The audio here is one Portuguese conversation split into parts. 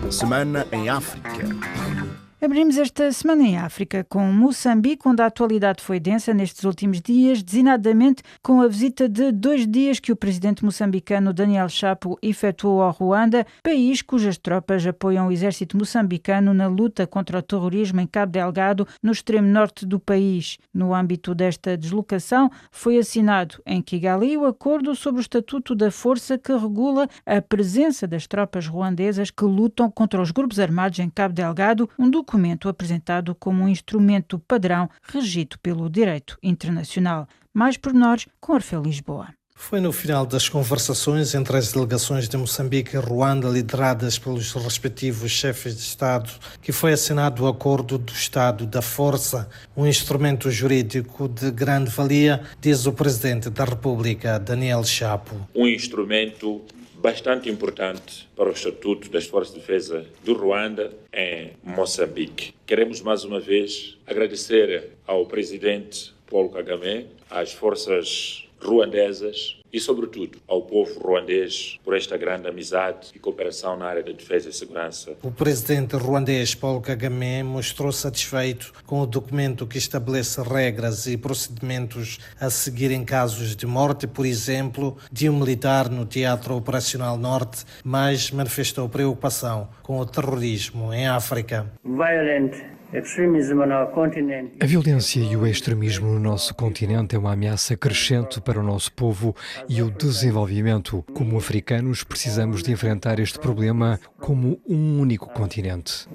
Semana em África. Abrimos esta semana em África com Moçambique, onde a atualidade foi densa nestes últimos dias, designadamente com a visita de 2 dias que o presidente moçambicano Daniel Chapo efetuou ao Ruanda, país cujas tropas apoiam o exército moçambicano na luta contra o terrorismo em Cabo Delgado, no extremo norte do país. No âmbito desta deslocação, foi assinado em Kigali o acordo sobre o Estatuto da Força que regula a presença das tropas ruandesas que lutam contra os grupos armados em Cabo Delgado, um documento apresentado como um instrumento padrão regido pelo direito internacional. Mais pormenores com Orfeu Lisboa. Foi no final das conversações entre as delegações de Moçambique e Ruanda, lideradas pelos respectivos chefes de Estado, que foi assinado o Acordo do Estado da Força, um instrumento jurídico de grande valia, diz o Presidente da República, Daniel Chapo. Um instrumento bastante importante para o Estatuto das Forças de Defesa do Ruanda em Moçambique. Queremos mais uma vez agradecer ao Presidente Paul Kagame, às forças ruandesas e, sobretudo, ao povo ruandês por esta grande amizade e cooperação na área da defesa e segurança. O presidente ruandês Paul Kagame mostrou satisfeito com o documento que estabelece regras e procedimentos a seguir em casos de morte, por exemplo, de um militar no Teatro Operacional Norte, mas manifestou preocupação com o terrorismo em África. A violência e o extremismo no nosso continente é uma ameaça crescente para o nosso povo e o desenvolvimento. Como africanos, precisamos de enfrentar este problema como um único continente.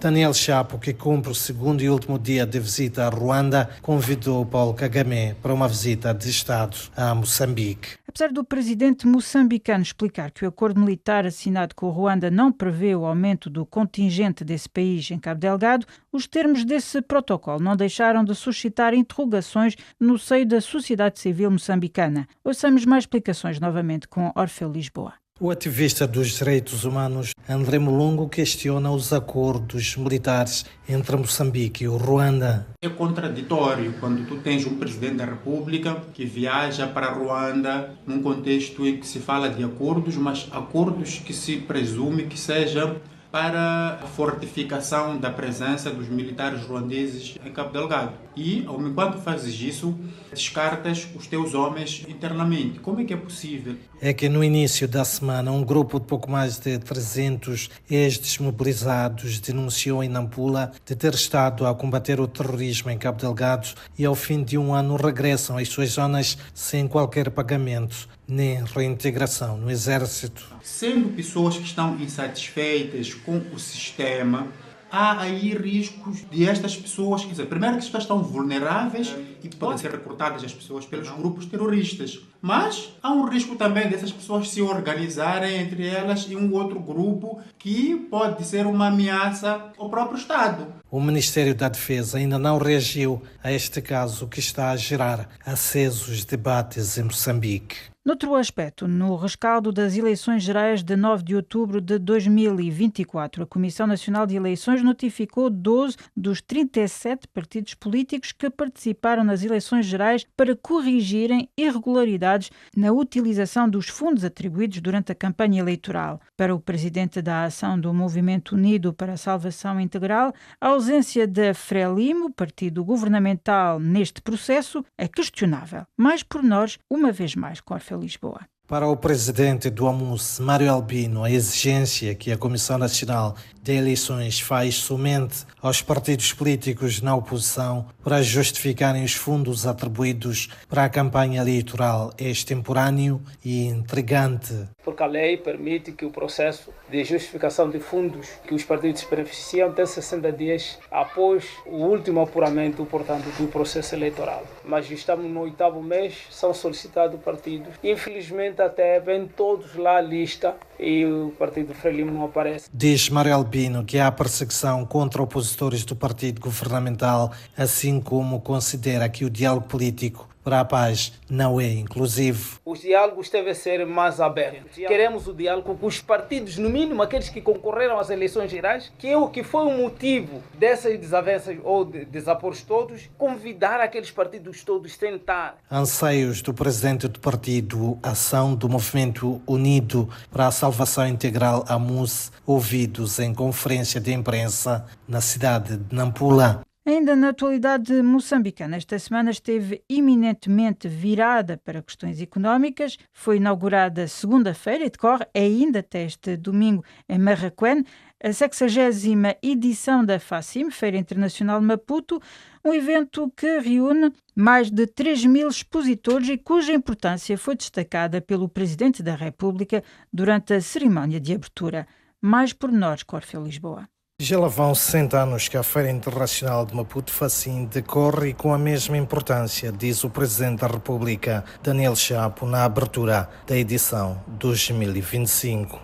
Daniel Chapo, que cumpre o segundo e último dia de visita a Ruanda, convidou Paul Kagame para uma visita de Estado a Moçambique. Apesar do presidente moçambicano explicar que o acordo militar assinado com o Ruanda não prevê o aumento do contingente desse país em Cabo Delgado, os termos desse protocolo não deixaram de suscitar interrogações no seio da sociedade civil moçambicana. Ouçamos mais explicações novamente com Orfeu Lisboa. O ativista dos direitos humanos André Mulungu questiona os acordos militares entre Moçambique e o Ruanda. É contraditório quando tu tens um presidente da República que viaja para Ruanda num contexto em que se fala de acordos, mas acordos que se presume que sejam para a fortificação da presença dos militares ruandeses em Cabo Delgado. E, enquanto fazes isso, descartas os teus homens internamente. Como é que é possível? É que no início da semana, um grupo de pouco mais de 300 ex-desmobilizados denunciou em Nampula de ter estado a combater o terrorismo em Cabo Delgado e ao fim de um ano regressam às suas zonas sem qualquer pagamento nem reintegração no Exército. Sendo pessoas que estão insatisfeitas com o sistema, há aí riscos de estas pessoas, quer dizer, primeiro que as pessoas estão vulneráveis e podem ser recrutadas as pessoas pelos grupos terroristas. Mas há um risco também dessas pessoas se organizarem entre elas e um outro grupo que pode ser uma ameaça ao próprio Estado. O Ministério da Defesa ainda não reagiu a este caso que está a gerar acesos debates em Moçambique. Noutro aspecto, no rescaldo das eleições gerais de 9 de outubro de 2024, a Comissão Nacional de Eleições notificou 12 dos 37 partidos políticos que participaram nas eleições gerais para corrigirem irregularidades na utilização dos fundos atribuídos durante a campanha eleitoral. Para o presidente da ação do Movimento Unido para a Salvação Integral, a ausência da Frelimo, partido governamental, neste processo é questionável. Mais pormenores, uma vez mais, com Orfeu Lisboa. Para o presidente do AMUS, Mário Albino, a exigência que a Comissão Nacional de Eleições faz somente aos partidos políticos na oposição para justificarem os fundos atribuídos para a campanha eleitoral é extemporâneo e intrigante. Porque a lei permite que o processo de justificação de fundos que os partidos beneficiam tenha 60 dias após o último apuramento, portanto, do processo eleitoral. Mas estamos no 8º mês, são solicitados partidos. Infelizmente, até vem todos lá a lista e o partido Frelimo não aparece. Diz Mário Albino que há perseguição contra opositores do partido governamental, assim como considera que o diálogo político para a paz não é inclusivo. Os diálogos devem ser mais abertos. Queremos o diálogo com os partidos, no mínimo aqueles que concorreram às eleições gerais, que é o que foi o motivo dessas desavenças ou desaporos todos, convidar aqueles partidos todos, tentar. Anseios do presidente do partido Ação do Movimento Unido para a Salvação Integral AMUS, ouvidos em conferência de imprensa na cidade de Nampula. Ainda na atualidade moçambicana, esta semana esteve eminentemente virada para questões económicas. Foi inaugurada segunda-feira e decorre ainda até este domingo em Marraquém a 60ª edição da FACIM, Feira Internacional de Maputo, um evento que reúne mais de 3.000 expositores e cuja importância foi destacada pelo Presidente da República durante a cerimónia de abertura. Mais pormenores, Orfeu Lisboa. Já lá vão 60 anos que a Feira Internacional de Maputo FACIM decorre com a mesma importância, diz o Presidente da República, Daniel Chapo, na abertura da edição 2025.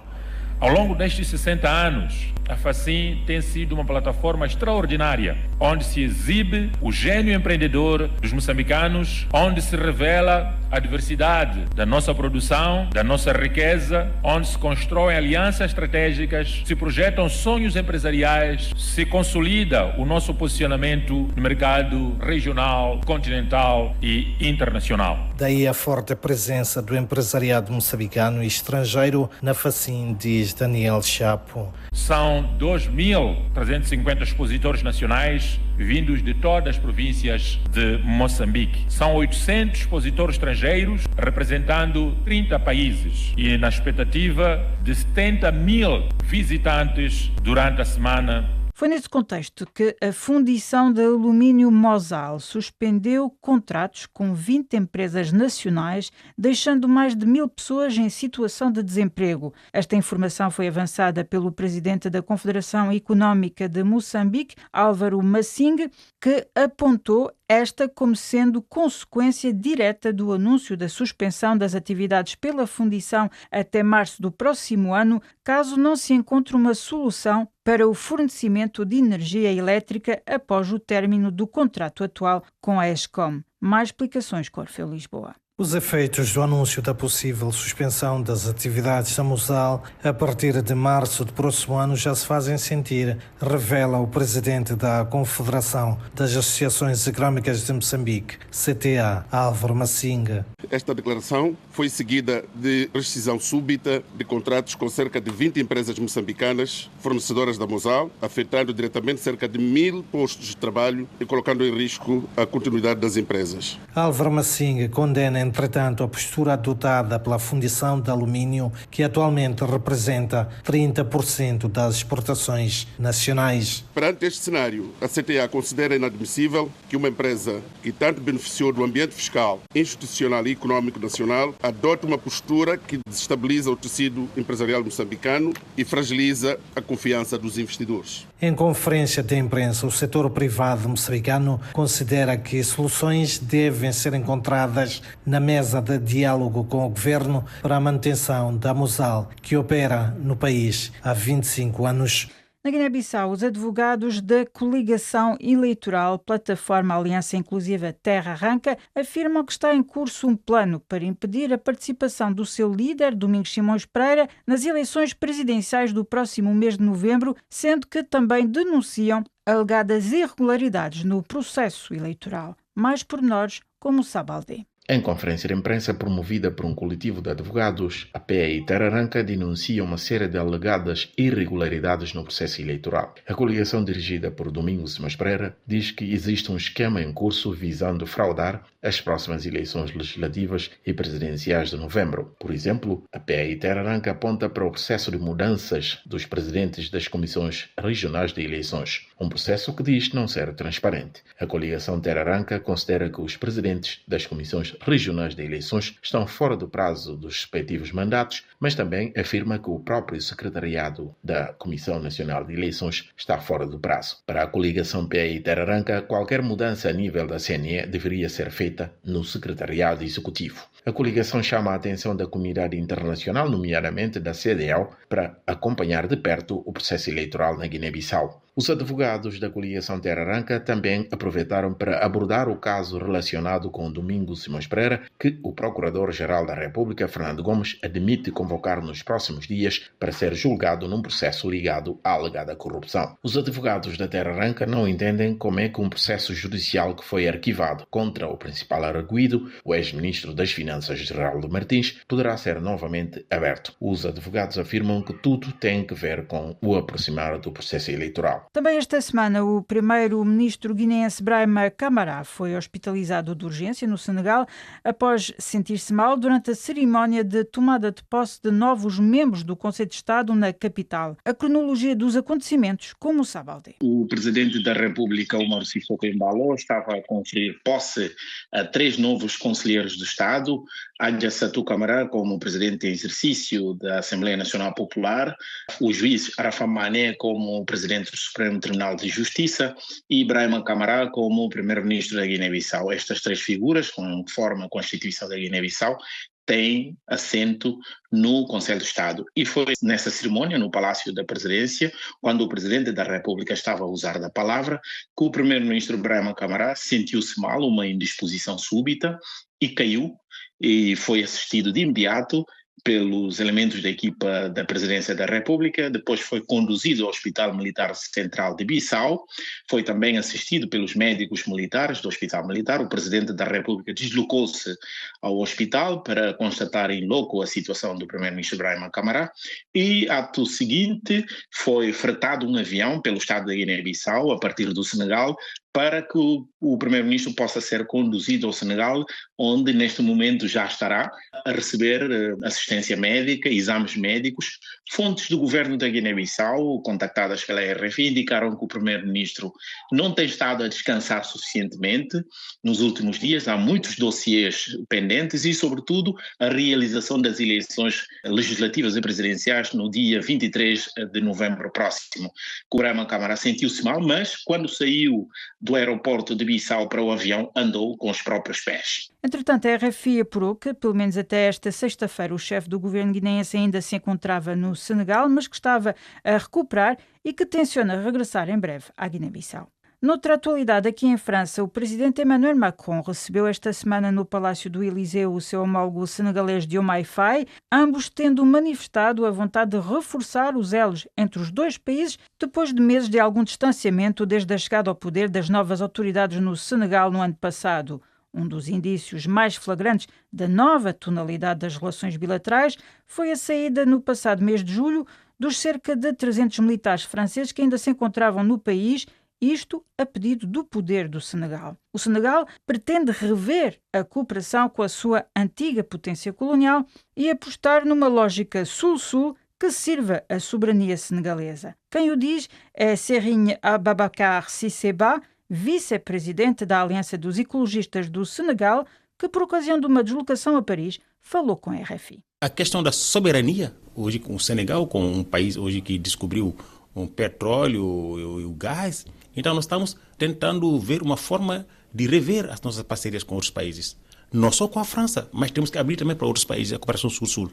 Ao longo destes 60 anos, a FACIM tem sido uma plataforma extraordinária, onde se exibe o gênio empreendedor dos moçambicanos, onde se revela a diversidade da nossa produção, da nossa riqueza, onde se constroem alianças estratégicas, se projetam sonhos empresariais, se consolida o nosso posicionamento no mercado regional, continental e internacional. Daí a forte presença do empresariado moçambicano e estrangeiro na FACIM, diz Daniel Chapo. São 2.350 expositores nacionais vindos de todas as províncias de Moçambique. São 800 expositores estrangeiros representando 30 países e na expectativa de 70.000 visitantes durante a semana. Foi nesse contexto que a Fundição de Alumínio Mosal suspendeu contratos com 20 empresas nacionais, deixando mais de 1.000 pessoas em situação de desemprego. Esta informação foi avançada pelo presidente da Confederação Económica de Moçambique, Álvaro Massing, que apontou esta como sendo consequência direta do anúncio da suspensão das atividades pela fundição até março do próximo ano, caso não se encontre uma solução para o fornecimento de energia elétrica após o término do contrato atual com a Eskom. Mais explicações com Orfeu Lisboa. Os efeitos do anúncio da possível suspensão das atividades da Mosal a partir de março do próximo ano já se fazem sentir, revela o presidente da Confederação das Associações Económicas de Moçambique, CTA, Álvaro Massinga. Esta declaração foi seguida de rescisão súbita de contratos com cerca de 20 empresas moçambicanas, fornecedoras da Mosal, afetando diretamente cerca de 1.000 postos de trabalho e colocando em risco a continuidade das empresas. Álvaro Massinga condena, entretanto, a postura adotada pela Fundição de Alumínio, que atualmente representa 30% das exportações nacionais. Perante este cenário, a CTA considera inadmissível que uma empresa que tanto beneficiou do ambiente fiscal, institucional e económico nacional adote uma postura que desestabiliza o tecido empresarial moçambicano e fragiliza a confiança dos investidores. Em conferência de imprensa, o setor privado moçambicano considera que soluções devem ser encontradas na mesa de diálogo com o governo para a manutenção da Mosal, que opera no país há 25 anos. Na Guiné-Bissau, os advogados da coligação eleitoral Plataforma Aliança Inclusiva Terra Arranca afirmam que está em curso um plano para impedir a participação do seu líder, Domingos Simões Pereira, nas eleições presidenciais do próximo mês de novembro, sendo que também denunciam alegadas irregularidades no processo eleitoral. Mais pormenores, como sabe Alde. Em conferência de imprensa promovida por um coletivo de advogados, a PEI Terra Arranca denuncia uma série de alegadas irregularidades no processo eleitoral. A coligação dirigida por Domingos Simões Pereira diz que existe um esquema em curso visando fraudar as próximas eleições legislativas e presidenciais de novembro. Por exemplo, a PEI Terra Arranca aponta para o processo de mudanças dos presidentes das comissões regionais de eleições, um processo que diz não ser transparente. A coligação Terra Arranca considera que os presidentes das comissões regionais de eleições estão fora do prazo dos respectivos mandatos, mas também afirma que o próprio secretariado da Comissão Nacional de Eleições está fora do prazo. Para a coligação PEI Terra Arranca, qualquer mudança a nível da CNE deveria ser feita no secretariado executivo. A coligação chama a atenção da comunidade internacional, nomeadamente da CEDEAO, para acompanhar de perto o processo eleitoral na Guiné-Bissau. Os advogados da coligação Terra Arranca também aproveitaram para abordar o caso relacionado com Domingos Simões Pereira, que o Procurador-Geral da República, Fernando Gomes, admite convocar nos próximos dias para ser julgado num processo ligado à alegada corrupção. Os advogados da Terra Arranca não entendem como é que um processo judicial que foi arquivado contra o principal arguido, o ex-ministro das Finanças, Geraldo Martins, poderá ser novamente aberto. Os advogados afirmam que tudo tem que ver com o aproximar do processo eleitoral. Também esta semana, o primeiro-ministro guineense Brahima Camara foi hospitalizado de urgência no Senegal após sentir-se mal durante a cerimónia de tomada de posse de novos membros do Conselho de Estado na capital. A cronologia dos acontecimentos, como sabe Alde. O presidente da República, Umaru Sissoko Embalo, estava a conferir posse a 3 novos conselheiros do Estado, Adja Satou Camara como presidente em exercício da Assembleia Nacional Popular, o juiz Arafat Mané como presidente do Supremo Tribunal de Justiça e Brahima Camara como primeiro-ministro da Guiné-Bissau. Estas 3 figuras, conforme a Constituição da Guiné-Bissau, têm assento no Conselho de Estado. E foi nessa cerimônia, no Palácio da Presidência, quando o Presidente da República estava a usar da palavra, que o Primeiro-Ministro Brahima Camara sentiu-se mal, uma indisposição súbita, e caiu, e foi assistido de imediato pelos elementos da equipa da Presidência da República, depois foi conduzido ao Hospital Militar Central de Bissau, foi também assistido pelos médicos militares do Hospital Militar. O Presidente da República deslocou-se ao hospital para constatar em loco a situação do Primeiro-Ministro Brahima Camara e, ato seguinte, foi fretado um avião pelo Estado da Guiné-Bissau, a partir do Senegal, para que o Primeiro-Ministro possa ser conduzido ao Senegal, onde neste momento já estará a receber assistência médica, exames médicos. Fontes do governo da Guiné-Bissau, contactadas pela RFI, indicaram que o Primeiro-Ministro não tem estado a descansar suficientemente nos últimos dias. Há muitos dossiês pendentes e, sobretudo, a realização das eleições legislativas e presidenciais no dia 23 de novembro próximo. O Brahima Camara sentiu-se mal, mas quando saiu do aeroporto de Bissau para o avião, andou com os próprios pés. Entretanto, a RFI apurou que, pelo menos até esta sexta-feira, o chefe do governo guineense ainda se encontrava no Senegal, mas que estava a recuperar e que tenciona regressar em breve à Guiné-Bissau. Noutra atualidade, aqui em França, o presidente Emmanuel Macron recebeu esta semana no Palácio do Élysée o seu homólogo senegalês Diomaye Faye, ambos tendo manifestado a vontade de reforçar os elos entre os dois países depois de meses de algum distanciamento desde a chegada ao poder das novas autoridades no Senegal no ano passado. Um dos indícios mais flagrantes da nova tonalidade das relações bilaterais foi a saída no passado mês de julho dos cerca de 300 militares franceses que ainda se encontravam no país, isto a pedido do poder do Senegal. O Senegal pretende rever a cooperação com a sua antiga potência colonial e apostar numa lógica sul-sul que sirva a soberania senegalesa. Quem o diz é Serigne Ababacar Cissé-Ba, vice-presidente da Aliança dos Ecologistas do Senegal, que por ocasião de uma deslocação a Paris falou com a RFI. A questão da soberania, hoje com o Senegal, com um país hoje que descobriu o petróleo e o gás, então nós estamos tentando ver uma forma de rever as nossas parcerias com outros países. Não só com a França, mas temos que abrir também para outros países, a cooperação sul-sul.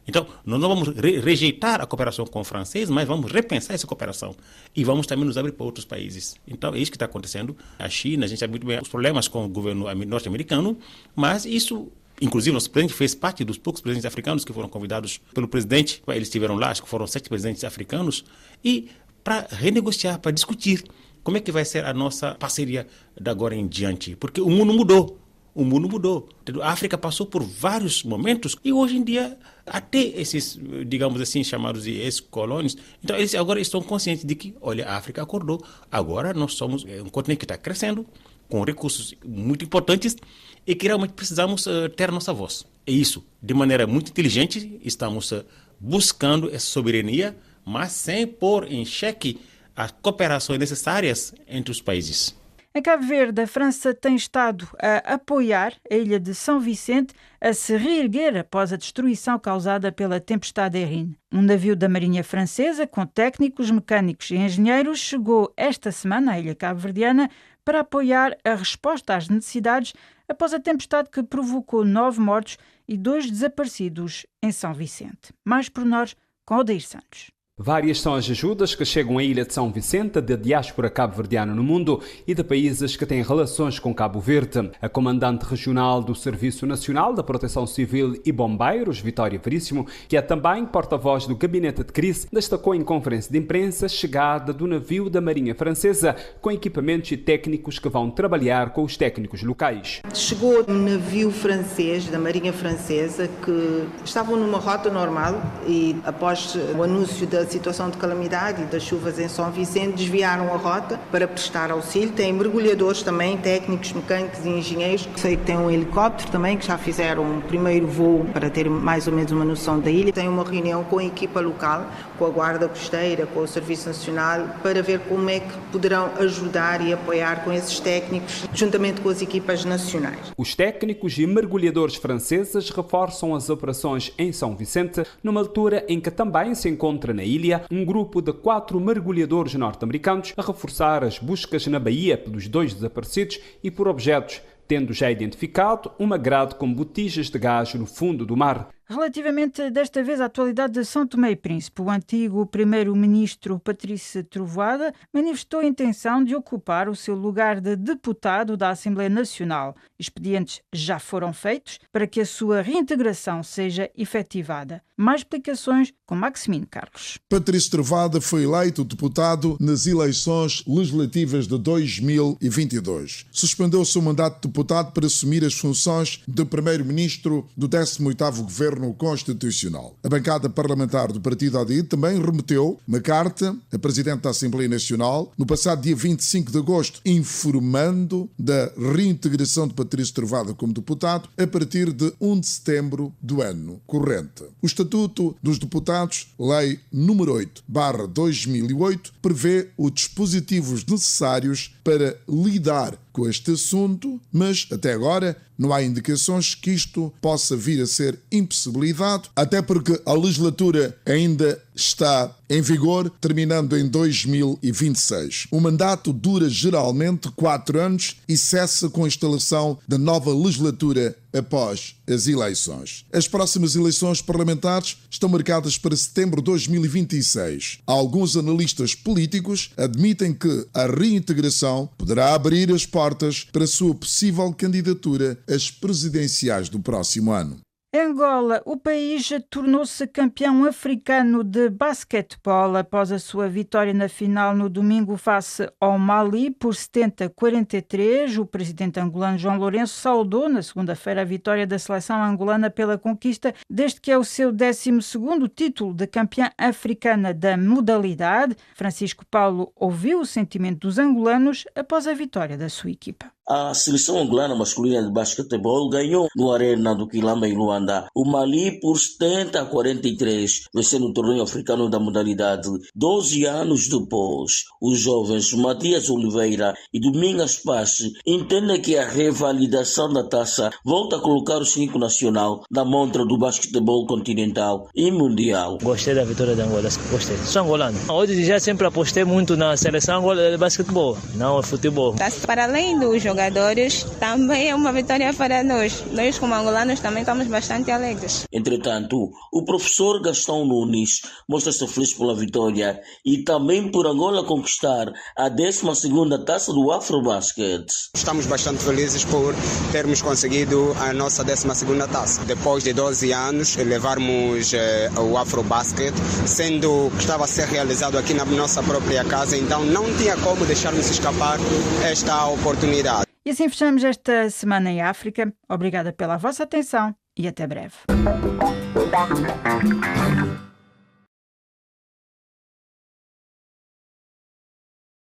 Então, nós não vamos rejeitar a cooperação com o francês, mas vamos repensar essa cooperação e vamos também nos abrir para outros países. Então, é isso que está acontecendo. A China, a gente sabe muito bem os problemas com o governo norte-americano, mas isso, inclusive, nosso presidente fez parte dos poucos presidentes africanos que foram convidados pelo presidente. Eles estiveram lá, acho que foram 7 presidentes africanos, e para renegociar, para discutir como é que vai ser a nossa parceria de agora em diante. Porque o mundo mudou. O mundo mudou. A África passou por vários momentos e hoje em dia até esses, digamos assim, chamados de ex-colônios, então eles agora estão conscientes de que, olha, a África acordou. Agora nós somos um continente que está crescendo, com recursos muito importantes e que realmente precisamos ter a nossa voz. É isso. De maneira muito inteligente, estamos buscando essa soberania, mas sem pôr em xeque as cooperações necessárias entre os países. Em Cabo Verde, a França tem estado a apoiar a ilha de São Vicente a se reerguer após a destruição causada pela tempestade Erin. Um navio da Marinha Francesa, com técnicos, mecânicos e engenheiros, chegou esta semana à ilha cabo-verdiana para apoiar a resposta às necessidades após a tempestade que provocou 9 mortos e 2 desaparecidos em São Vicente. Mais pormenores com Odair Santos. Várias são as ajudas que chegam à ilha de São Vicente da diáspora cabo-verdiana no mundo e de países que têm relações com Cabo Verde. A comandante regional do Serviço Nacional da Proteção Civil e Bombeiros, Vitória Veríssimo, que é também porta-voz do Gabinete de Crise, destacou em conferência de imprensa a chegada do navio da Marinha Francesa com equipamentos e técnicos que vão trabalhar com os técnicos locais. Chegou um navio francês, da Marinha Francesa, que estavam numa rota normal e após o anúncio da situação de calamidade e das chuvas em São Vicente, desviaram a rota para prestar auxílio. Tem mergulhadores também, técnicos, mecânicos e engenheiros. Sei que tem um helicóptero também, que já fizeram um primeiro voo para ter mais ou menos uma noção da ilha. Tem uma reunião com a equipa local, com a Guarda Costeira, com o Serviço Nacional, para ver como é que poderão ajudar e apoiar com esses técnicos, juntamente com as equipas nacionais. Os técnicos e mergulhadores franceses reforçam as operações em São Vicente, numa altura em que também se encontra na ilha um grupo de 4 mergulhadores norte-americanos a reforçar as buscas na Baía pelos 2 desaparecidos e por objetos, tendo já identificado uma grade com botijas de gás no fundo do mar. Relativamente desta vez à atualidade de São Tomé e Príncipe, o antigo primeiro-ministro Patrício Trovoada manifestou a intenção de ocupar o seu lugar de deputado da Assembleia Nacional. Expedientes já foram feitos para que a sua reintegração seja efetivada. Mais explicações com Maximino Carlos. Patrício Trovoada foi eleito deputado nas eleições legislativas de 2022. Suspendeu o seu mandato de deputado para assumir as funções de primeiro-ministro do 18º Governo Constitucional. A bancada parlamentar do Partido AD também remeteu uma carta à Presidente da Assembleia Nacional no passado dia 25 de agosto, informando da reintegração de Patrício Trovoada como deputado a partir de 1 de setembro do ano corrente. O Estatuto dos Deputados, Lei nº 8/2008, prevê os dispositivos necessários para lidar com este assunto, mas até agora não há indicações que isto possa vir a ser impossibilitado, até porque a legislatura ainda está em vigor, terminando em 2026. O mandato dura geralmente 4 anos e cessa com a instalação da nova legislatura após as eleições. As próximas eleições parlamentares estão marcadas para setembro de 2026. Alguns analistas políticos admitem que a reintegração poderá abrir as portas para a sua possível candidatura às presidenciais do próximo ano. Angola, o país tornou-se campeão africano de basquetebol após a sua vitória na final no domingo face ao Mali por 70-43. O presidente angolano João Lourenço saudou na segunda-feira a vitória da seleção angolana pela conquista deste que é o seu 12º título de campeã africana da modalidade. Francisco Paulo ouviu o sentimento dos angolanos após a vitória da sua equipa. A seleção angolana masculina de basquetebol ganhou no Arena do Quilamba em Luanda o Mali por 70-43, vencendo o torneio africano da modalidade. 12 anos depois, os jovens Matias Oliveira e Domingas Pache entendem que a revalidação da taça volta a colocar o cínico nacional na montra do basquetebol continental e mundial. Gostei da vitória da Angola, gostei. Sou angolano. Hoje já sempre apostei muito na seleção angolana de basquetebol, não é futebol. Para além dos jogadores, também é uma vitória para nós. Nós, como angolanos, também estamos bastante alegres. Entretanto, o professor Gastão Nunes mostra-se feliz pela vitória e também por Angola conquistar a 12ª taça do Afrobasket. Estamos bastante felizes por termos conseguido a nossa 12ª taça. Depois de 12 anos, levarmos o Afrobasket, sendo que estava a ser realizado aqui na nossa própria casa, então não tinha como deixarmos escapar esta oportunidade. E assim fechamos esta Semana em África. Obrigada pela vossa atenção e até breve.